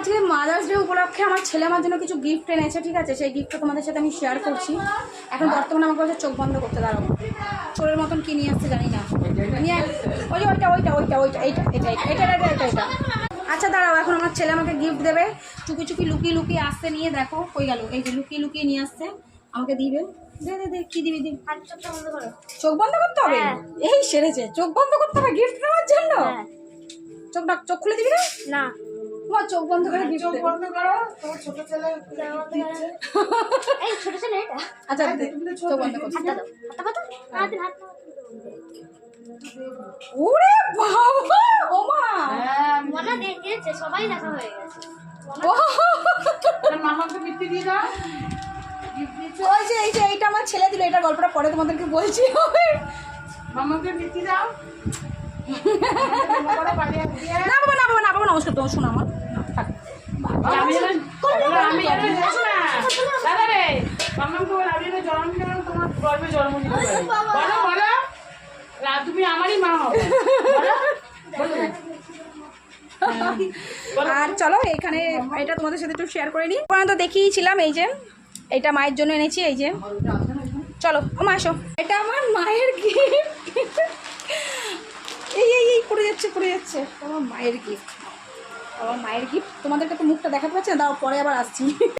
আজকে mother's day উপলক্ষে আমার ছেলে আমার জন্য কিছু গিফট এনেছে, ঠিক আছে? সেই গিফটটা তোমাদের সাথে আমি শেয়ার করছি। এখন বর্তমানে আমাকে বলছে চোখ বন্ধ করতে, দাঁড়াবো চোরের মতন কি নিয়ে আসছে জানি না। নিয়ে ওই যে ওইটা ওইটা ওইটা ওইটা এইটা এটা এটা এটা এটা এটা আচ্ছা দাঁড়াও, এখন আমার ছেলে আমাকে গিফট দেবে। চুপি চুপি লুকিয়ে লুকিয়ে আসতে, নিয়ে দেখো কই গেল, এই যে লুকিয়ে লুকিয়ে নিয়ে আসছে, আমাকে দিবে। দে দে দে, কি দিবি? চোখ বন্ধ করতে হবে? এই সেরেছে, চোখ বন্ধ করতে হবে গিফট নেওয়ার জন্য। চোখ খুলে দিবি না? না, তোমার চোখ বন্ধ করে গিফট চোখ বন্ধ করো, তোমার ছোট ছেলে এই ছোট ছেলে এটা। আচ্ছা চোখ বন্ধ করো, ওরে বাবা, ওমা মনা দেখেছে, সবাই দেখা হয়ে গেছে। মামাকে মিষ্টি দিয়ে দাও। ওই যে এই যে এইটা আমার ছেলে দিল, এটা গল্পটা পরে তোমাদেরকে বলছি। মামাকে মিষ্টি দাও। না বাবা না বাবা না বাবা, নমস্কার, তোমার শোনো আমার থাক। দাদা রে, মামাকে বল আমি জন্মদিন তোমার গর্বে জন্ম দিতে পারি। বলো বলো, তুমি আমারই মা হবে। আর চলো এখানে এটা তোমাদের সাথে একটু শেয়ার করে নিই। তো দেখিয়েছিলাম, এই যে এটা মায়ের জন্য এনেছি, এই যে চলো মা আসো, এটা আমার মায়ের গিফট। এই এই এই পড়ে যাচ্ছে পড়ে যাচ্ছে, আমার মায়ের গিফট, আমার মায়ের গিফট। তোমাদেরকে তো মুখটা দেখাতে পারছি না, দাও পরে আবার আসছি।